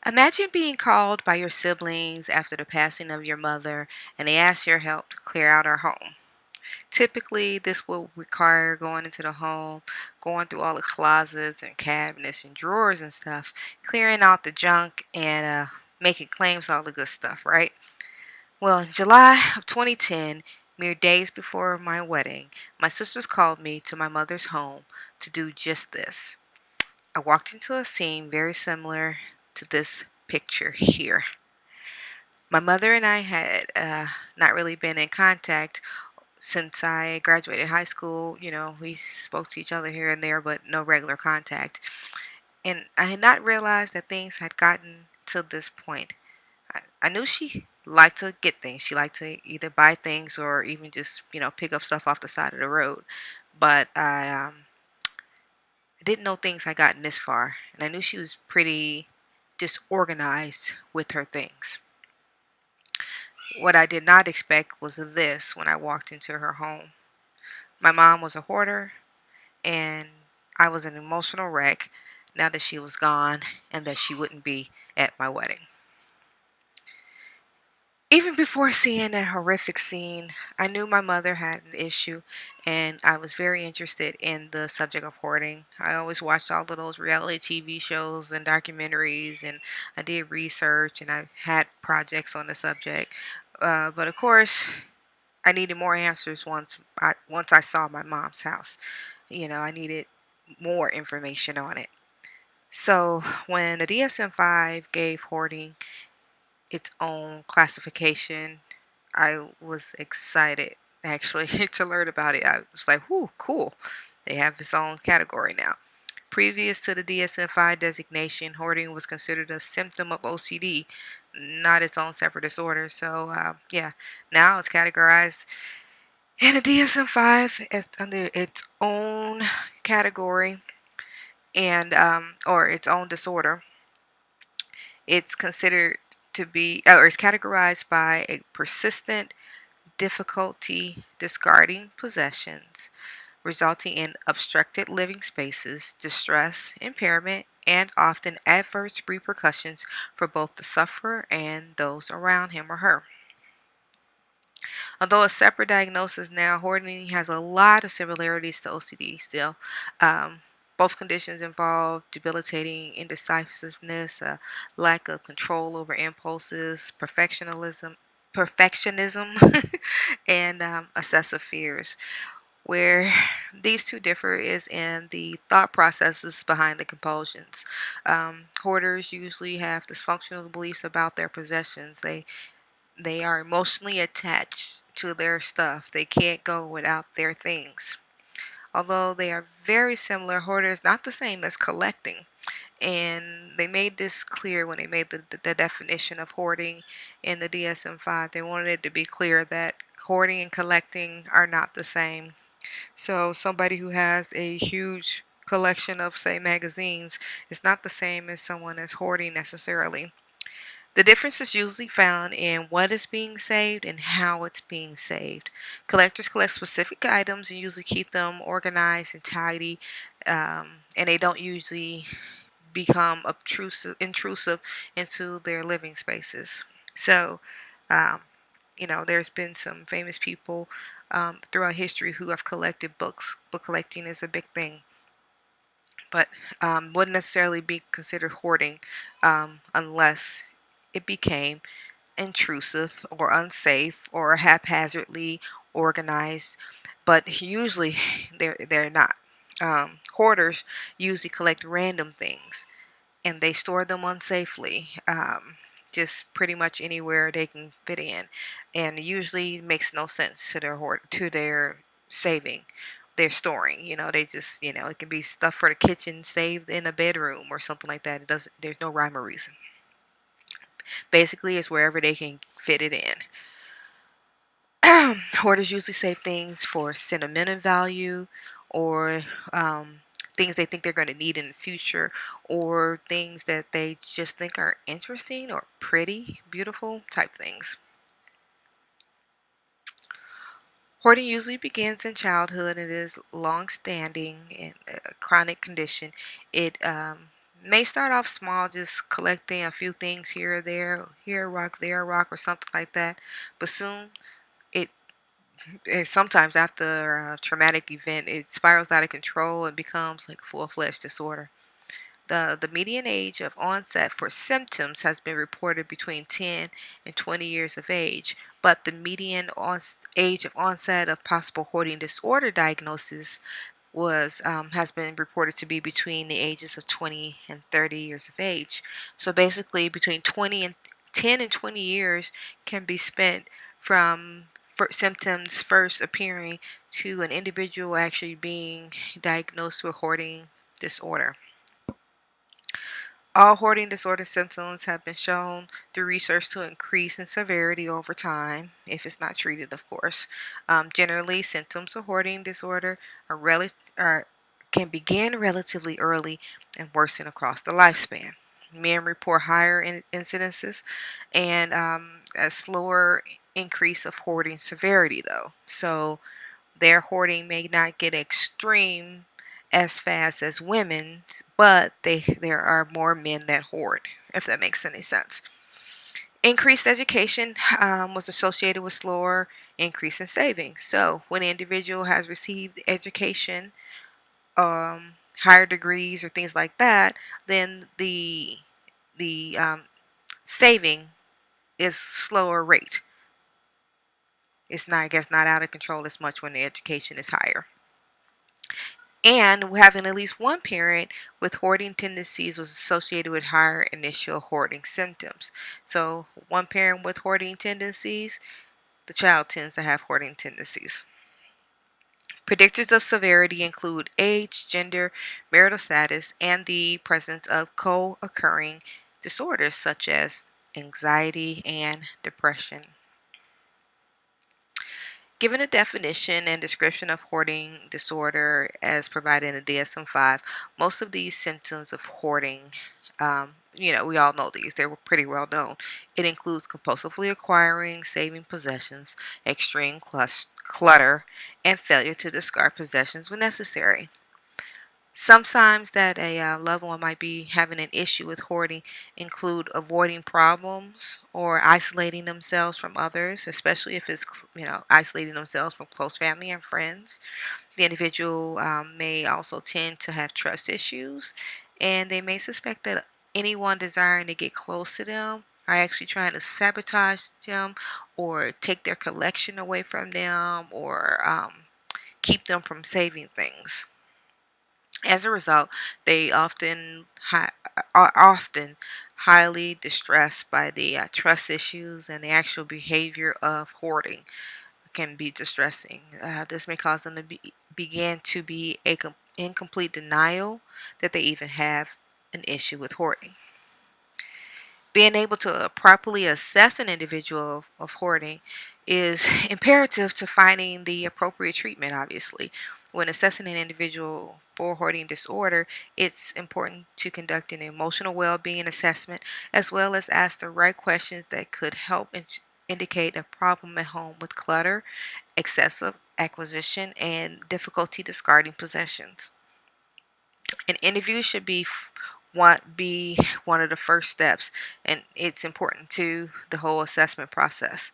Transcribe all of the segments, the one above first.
Imagine being called by your siblings after the passing of your mother and they ask your help to clear out our home. Typically, this will require going into the home, going through all the closets and cabinets and drawers and stuff, clearing out the junk and making claims, all the good stuff, right? Well, in July of 2010, mere days before my wedding, my sisters called me to my mother's home to do just this. I walked into a scene very similar to this picture here. My mother and I had not really been in contact since I graduated high school. We spoke to each other here and there, but no regular contact. And I had not realized that things had gotten to this point. I knew she liked to get things. She liked to either buy things or even just, pick up stuff off the side of the road. But I didn't know things had gotten this far. And I knew she was pretty disorganized with her things. What I did not expect was this when I walked into her home. My mom was a hoarder, and I was an emotional wreck now that she was gone and that she wouldn't be at my wedding. Even before seeing that horrific scene, I knew my mother had an issue, and I was very interested in the subject of hoarding. I always watched all of those reality TV shows and documentaries, and I did research, and I had projects on the subject. But of course, I needed more answers once I saw my mom's house. I needed more information on it. So when the DSM-5 gave hoarding its own classification, I was excited actually to learn about it. I was like, "Whoo, cool! They have its own category now." Previous to the DSM-5 designation, hoarding was considered a symptom of OCD, not its own separate disorder. So, yeah, now it's categorized in the DSM-5 as under its own category and or its own disorder. It's considered to be, or is categorized by a persistent difficulty discarding possessions, resulting in obstructed living spaces, distress, impairment, and often adverse repercussions for both the sufferer and those around him or her. Although a separate diagnosis now, hoarding has a lot of similarities to OCD still. Um, both conditions involve debilitating indecisiveness, a lack of control over impulses, perfectionism, and excessive fears. Where these two differ is in the thought processes behind the compulsions. Hoarders usually have dysfunctional beliefs about their possessions. They are emotionally attached to their stuff. They can't go without their things. Although they are very similar, hoarder is not the same as collecting. And they made this clear when they made the definition of hoarding in the DSM-5. They wanted it to be clear that hoarding and collecting are not the same. So somebody who has a huge collection of, say, magazines is not the same as someone that's hoarding necessarily. The difference is usually found in what is being saved and how it's being saved. Collectors collect specific items and usually keep them organized and tidy, and they don't usually become intrusive into their living spaces. So, um, there's been some famous people throughout history who have collected books. Book collecting is a big thing, but wouldn't necessarily be considered hoarding unless it became intrusive or unsafe or haphazardly organized, but usually they're not. Hoarders usually collect random things and they store them unsafely, just pretty much anywhere they can fit in, and usually makes no sense to their saving. They're storing, they just, it can be stuff for the kitchen saved in a bedroom or something like that. It doesn't, there's no rhyme or reason. Basically, it's wherever they can fit it in. Hoarders usually save things for sentimental value or things they think they're going to need in the future or things that they just think are interesting or pretty, beautiful type things. Hoarding usually begins in childhood and is long-standing and a chronic condition. It May start off small, just collecting a few things here or there, here a rock, there a rock, or something like that. But soon, it, sometimes after a traumatic event, it spirals out of control and becomes like a full-fledged disorder. The median age of onset for symptoms has been reported between 10 and 20 years of age, but the median age of onset of possible hoarding disorder diagnosis was has been reported to be between the ages of 20 and 30 years of age. So basically, between 20 and 10 and 20 years can be spent from symptoms first appearing to an individual actually being diagnosed with hoarding disorder. All hoarding disorder symptoms have been shown through research to increase in severity over time, if it's not treated, of course. Generally, symptoms of hoarding disorder can begin relatively early and worsen across the lifespan. Men report higher incidences and a slower increase of hoarding severity, though. So, their hoarding may not get extreme as fast as women's, but there are more men that hoard, if that makes any sense. Increased education was associated with slower increase in savings. So when an individual has received education, higher degrees or things like that, then the saving is slower rate. It's not, I guess, not out of control as much when the education is higher. And having at least one parent with hoarding tendencies was associated with higher initial hoarding symptoms. So, one parent with hoarding tendencies, the child tends to have hoarding tendencies. Predictors of severity include age, gender, marital status, and the presence of co occurring disorders such as anxiety and depression. Given a definition and description of hoarding disorder as provided in the DSM-5, most of these symptoms of hoarding, we all know these, they're pretty well known. It includes compulsively acquiring, saving possessions, extreme clutter, and failure to discard possessions when necessary. Some signs that a loved one might be having an issue with hoarding include avoiding problems or isolating themselves from others, especially if it's, isolating themselves from close family and friends. The individual may also tend to have trust issues, and they may suspect that anyone desiring to get close to them are actually trying to sabotage them or take their collection away from them or keep them from saving things. As a result, they are often highly distressed by the trust issues, and the actual behavior of hoarding can be distressing. This may cause them to begin to be in complete denial that they even have an issue with hoarding. Being able to properly assess an individual of hoarding is imperative to finding the appropriate treatment, obviously. When assessing an individual for hoarding disorder, it's important to conduct an emotional well being assessment as well as ask the right questions that could help indicate a problem at home with clutter, excessive acquisition, and difficulty discarding possessions. An interview should be one of the first steps, and it's important to the whole assessment process.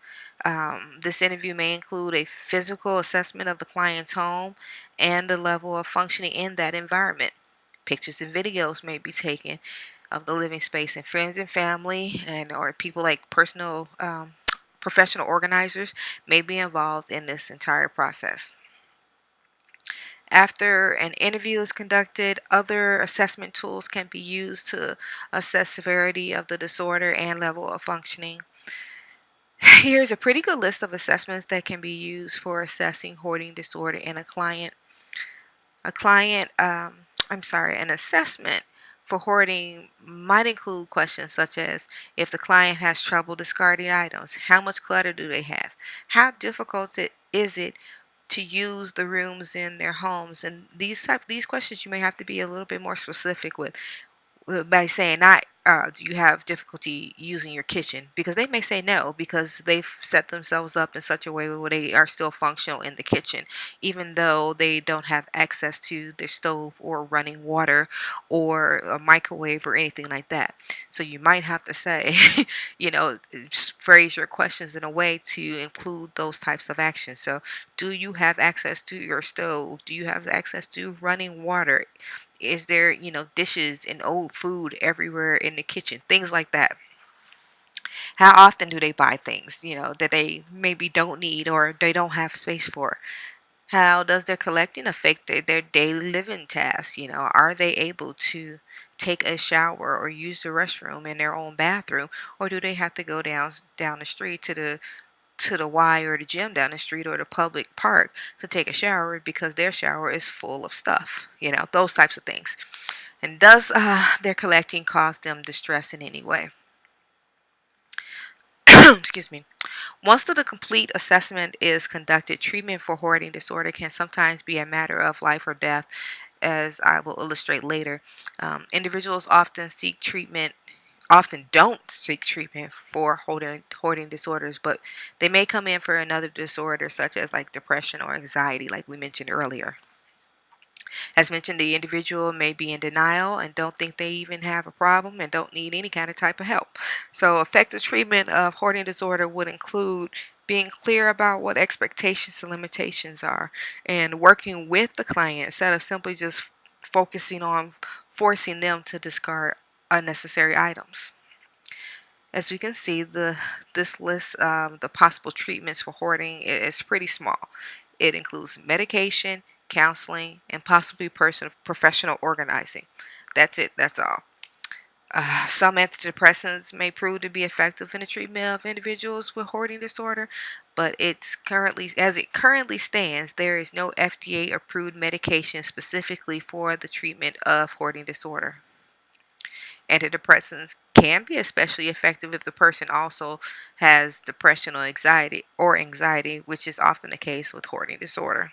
This interview may include a physical assessment of the client's home and the level of functioning in that environment. Pictures and videos may be taken of the living space, and friends and family and or people like personal professional organizers may be involved in this entire process. After an interview is conducted, other assessment tools can be used to assess severity of the disorder and level of functioning. Here's a pretty good list of assessments that can be used for assessing hoarding disorder in a client. An assessment for hoarding might include questions such as if the client has trouble discarding items, how much clutter do they have, how difficult is it to use the rooms in their homes, and these questions you may have to be a little bit more specific with by saying not do you have difficulty using your kitchen? Because they may say no, because they've set themselves up in such a way where they are still functional in the kitchen, even though they don't have access to their stove or running water or a microwave or anything like that. So you might have to say, phrase your questions in a way to include those types of actions. So, do you have access to your stove? Do you have access to running water? Is there, dishes and old food everywhere in the kitchen? Things like that. How often do they buy things, that they maybe don't need or they don't have space for? How does their collecting affect their daily living tasks? Are they able to take a shower or use the restroom in their own bathroom, or do they have to go down the street to the Y or the gym down the street or the public park to take a shower because their shower is full of stuff? Those types of things. And does their collecting cause them distress in any way? Excuse me. Once the complete assessment is conducted, treatment for hoarding disorder can sometimes be a matter of life or death, as I will illustrate later. Individuals often don't seek treatment for hoarding disorders, but they may come in for another disorder, such as like depression or anxiety, like we mentioned earlier. As mentioned, the individual may be in denial and don't think they even have a problem and don't need any kind of type of help. So, effective treatment of hoarding disorder would include being clear about what expectations and limitations are and working with the client instead of simply just focusing on forcing them to discard unnecessary items. As we can see, this list the possible treatments for hoarding is pretty small. It includes medication, counseling, and possibly professional organizing. That's it. That's all. Some antidepressants may prove to be effective in the treatment of individuals with hoarding disorder, but as it currently stands, there is no FDA approved medication specifically for the treatment of hoarding disorder. Antidepressants can be especially effective if the person also has depression or anxiety, which is often the case with hoarding disorder.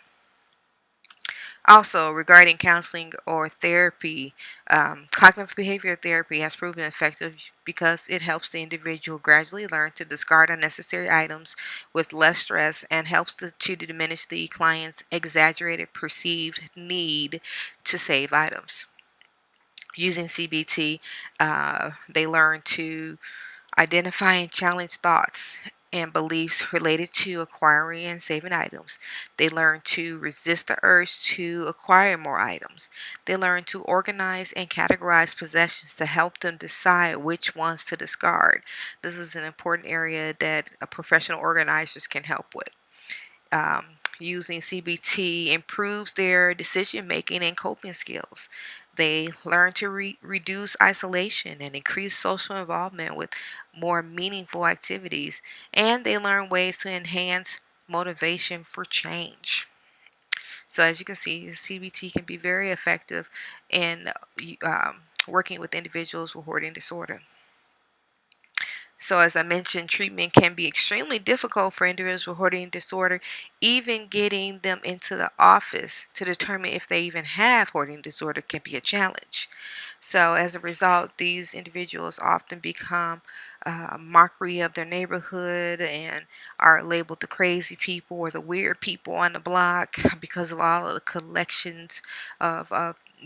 Also, regarding counseling or therapy, cognitive behavioral therapy has proven effective because it helps the individual gradually learn to discard unnecessary items with less stress and helps to diminish the client's exaggerated perceived need to save items. Using CBT, they learn to identify and challenge thoughts and beliefs related to acquiring and saving items. They learn to resist the urge to acquire more items. They learn to organize and categorize possessions to help them decide which ones to discard. This is an important area that professional organizers can help with. Using CBT improves their decision making and coping skills. They learn to reduce isolation and increase social involvement with more meaningful activities, and they learn ways to enhance motivation for change. So, as you can see, CBT can be very effective in working with individuals with hoarding disorder. So, as I mentioned, treatment can be extremely difficult for individuals with hoarding disorder. Even getting them into the office to determine if they even have hoarding disorder can be a challenge. So, as a result, these individuals often become a mockery of their neighborhood and are labeled the crazy people or the weird people on the block because of all of the collections of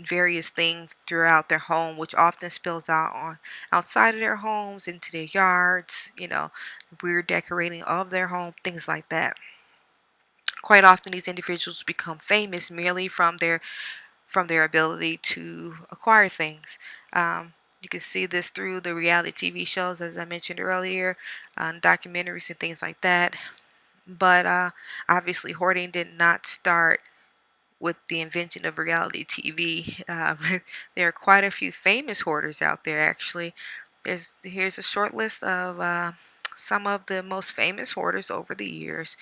various things throughout their home, which often spills out on outside of their homes into their yards, weird decorating of their home, things like that. Quite often, these individuals become famous merely from their ability to acquire things. You can see this through the reality TV shows, as I mentioned earlier, documentaries and things like that. But obviously, hoarding did not start with the invention of reality TV. There are quite a few famous hoarders out there, actually. Here's a short list of some of the most famous hoarders over the years.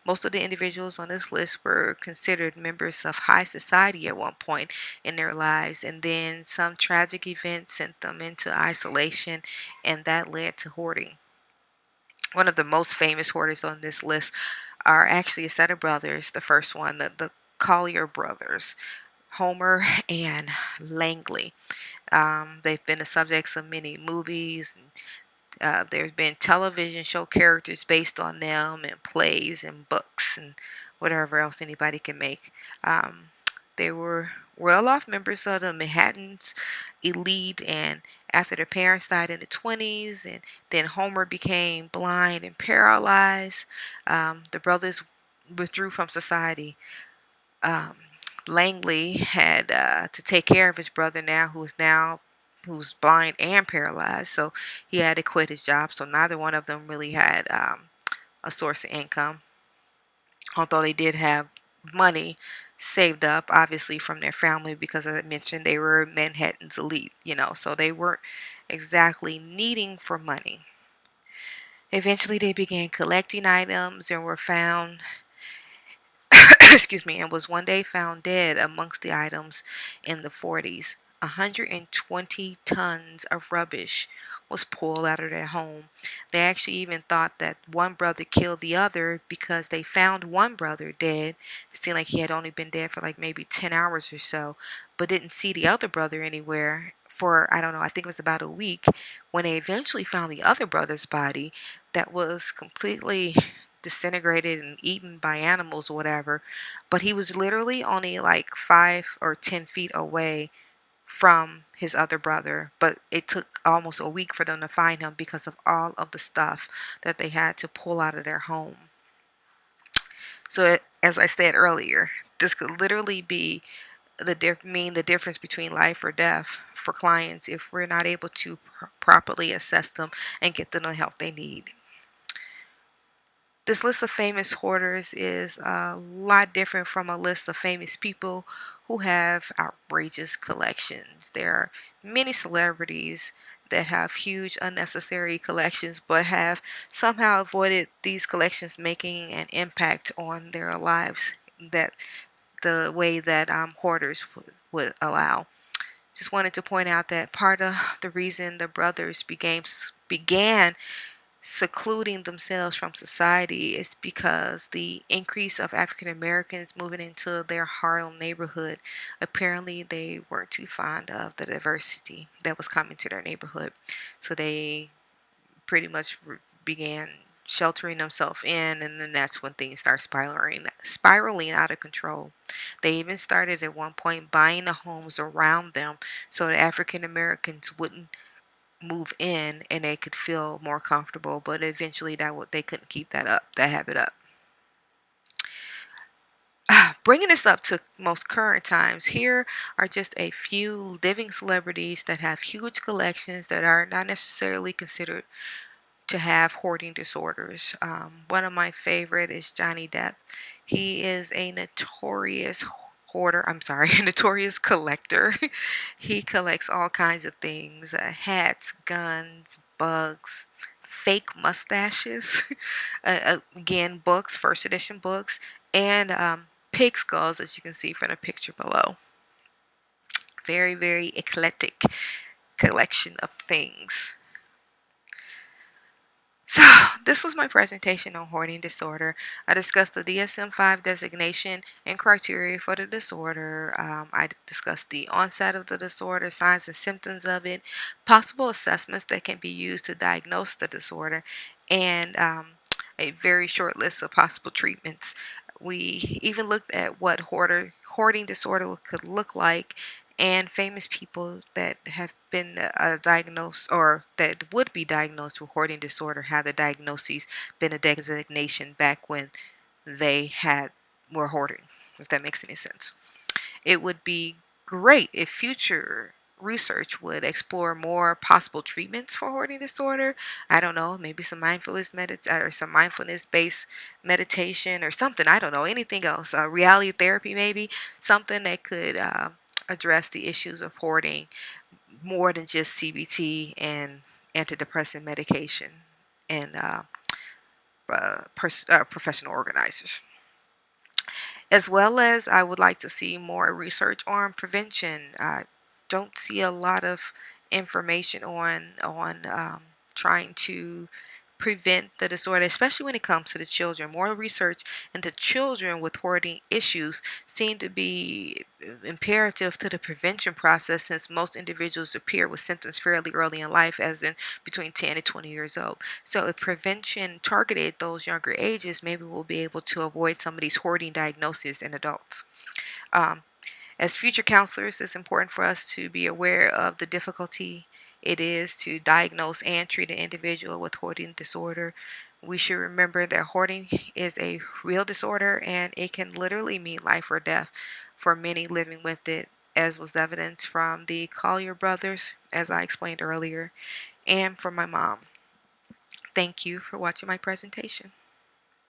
Most of the individuals on this list were considered members of high society at one point in their lives, and then some tragic events sent them into isolation, and that led to hoarding. One of the most famous hoarders on this list are actually a set of brothers. The first one, the Collier brothers, Homer and Langley. They've been the subjects of many movies. There's been television show characters based on them, and plays and books and whatever else anybody can make. Um, they were well-off members of the Manhattan's elite, and after their parents died in the 20s, and then Homer became blind and paralyzed, the brothers withdrew from society. um, Langley had to take care of his brother who's blind and paralyzed, so he had to quit his job. So neither one of them really had a source of income, although they did have money saved up, obviously from their family, because as I mentioned, they were Manhattan's elite, so they weren't exactly needing for money. Eventually, they began collecting items and were found excuse me, and was one day found dead amongst the items in the 40s. 120 tons of rubbish was pulled out of their home. They actually even thought that one brother killed the other because they found one brother dead. It seemed like he had only been dead for like maybe 10 hours or so, but didn't see the other brother anywhere for, I don't know, I think it was about a week. When they eventually found the other brother's body, that was completely disintegrated and eaten by animals or whatever, but he was literally only like 5 or 10 feet away from his other brother. But it took almost a week for them to find him because of all of the stuff that they had to pull out of their home. So as I said earlier, this could literally be the difference between life or death for clients if we're not able to properly assess them and get them the help they need. This list of famous hoarders is a lot different from a list of famous people who have outrageous collections. There are many celebrities that have huge unnecessary collections but have somehow avoided these collections making an impact on their lives that the way that hoarders would allow. Just wanted to point out that part of the reason the brothers began secluding themselves from society is because the increase of African Americans moving into their Harlem neighborhood. Apparently, they weren't too fond of the diversity that was coming to their neighborhood, so they pretty much began sheltering themselves in, and then that's when things start spiraling out of control. They even started at one point buying the homes around them so that African Americans wouldn't move in and they could feel more comfortable, but eventually they couldn't keep that habit up. Bringing this up to most current times, here are just a few living celebrities that have huge collections that are not necessarily considered to have hoarding disorders. One of my favorite is Johnny Depp. He is a notorious hoarder. I'm sorry, a notorious collector. He collects all kinds of things: hats, guns, bugs, fake mustaches. Again, books, first edition books, and pig skulls, as you can see from the picture below. Very, very eclectic collection of things. So, this was my presentation on hoarding disorder. I discussed the DSM-5 designation and criteria for the disorder. I discussed the onset of the disorder, signs and symptoms of it, possible assessments that can be used to diagnose the disorder, and a very short list of possible treatments. We even looked at what hoarding disorder could look like, and famous people that have been diagnosed or that would be diagnosed with hoarding disorder had the diagnoses been a designation back when they were hoarding, if that makes any sense. It would be great if future research would explore more possible treatments for hoarding disorder. I don't know, maybe some mindfulness based meditation or something. I don't know, anything else. Reality therapy, maybe something that could address the issues of hoarding more than just CBT and antidepressant medication and professional organizers. As well as I would like to see more research on prevention. I don't see a lot of information on trying to prevent the disorder, especially when it comes to the children. More research into children with hoarding issues seem to be imperative to the prevention process, since most individuals appear with symptoms fairly early in life, as in between 10 and 20 years old. So if prevention targeted those younger ages, maybe we'll be able to avoid some of these hoarding diagnoses in adults. Um, as future counselors, it's important for us to be aware of the difficulty it is to diagnose and treat an individual with hoarding disorder. We should remember that hoarding is a real disorder, and it can literally mean life or death for many living with it, as was evidenced from the Collier brothers, as I explained earlier, and from my mom. Thank you for watching my presentation.